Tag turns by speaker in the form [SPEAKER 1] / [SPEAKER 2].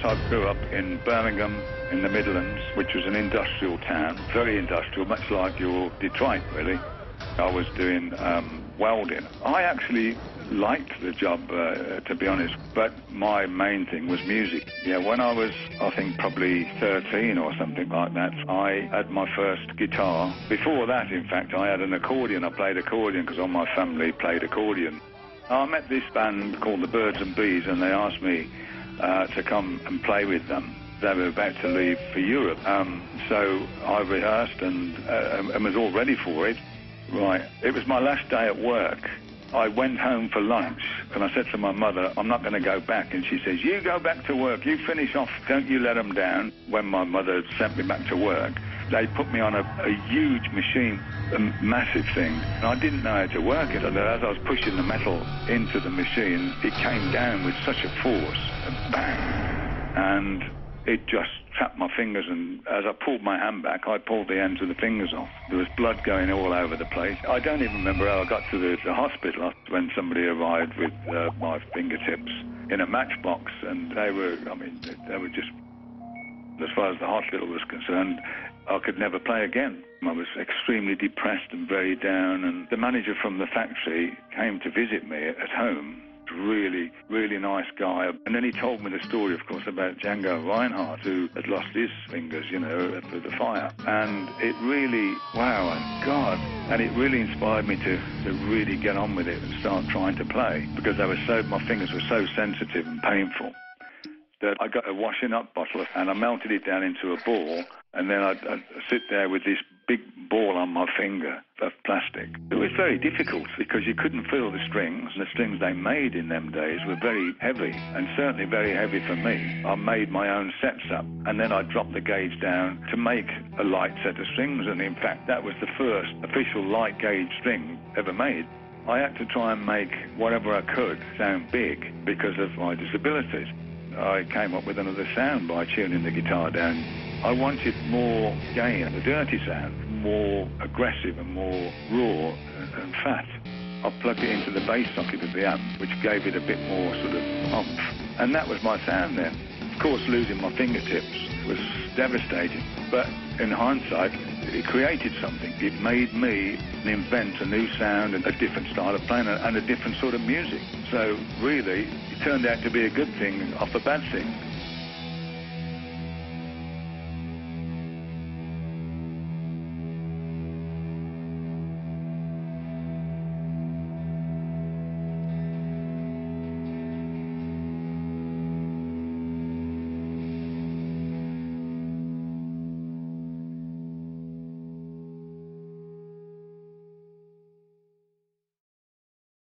[SPEAKER 1] I grew up in Birmingham in the Midlands, which was an industrial town, very industrial, much like your Detroit, really. I was doing welding. I actually liked the job, to be honest, but my main thing was music. Yeah, when I was, I think, probably 13 or something like that, I had my first guitar. Before that, in fact, I had an accordion. I played accordion because all my family played accordion. I met this band called the Birds and Bees, and they asked me to come and play with them. They were about to leave for Europe, so I rehearsed and was all ready for it. Right, it was my last day at work. I went home for lunch, and I said to my mother, I'm not going to go back. And she says, you go back to work, you finish off, don't you let them down. When my mother sent me back to work, they put me on a huge machine, a massive thing. And I didn't know how to work it. And as I was pushing the metal into the machine, it came down with such a force, and bang, and it just trapped my fingers, and as I pulled my hand back, I pulled the ends of the fingers off. There was blood going all over the place. I don't even remember how I got to the hospital when somebody arrived with my fingertips in a matchbox, and they were just, as far as the hospital was concerned, I could never play again. I was extremely depressed and very down, and the manager from the factory came to visit me at home. Really, really nice guy. And then he told me the story, of course, about Django Reinhardt, who had lost his fingers, you know, after the fire. And it really, wow, and God, and it really inspired me to really get on with it and start trying to play, because my fingers were so sensitive and painful that I got a washing up bottle and I melted it down into a ball, and then I'd sit there with this big ball on my finger of plastic. It was very difficult because you couldn't feel the strings. The strings they made in them days were very heavy, and certainly very heavy for me. I made my own sets up, and then I dropped the gauge down to make a light set of strings, and in fact that was the first official light gauge string ever made. I had to try and make whatever I could sound big because of my disabilities. I came up with another sound by tuning the guitar down. I wanted more gain, a dirty sound, more aggressive and more raw and fat. I plugged it into the bass socket of the amp, which gave it a bit more sort of oomph. And that was my sound then. Of course, losing my fingertips was devastating, but in hindsight, it created something. It made me invent a new sound and a different style of playing and a different sort of music. So really, it turned out to be a good thing off a bad thing.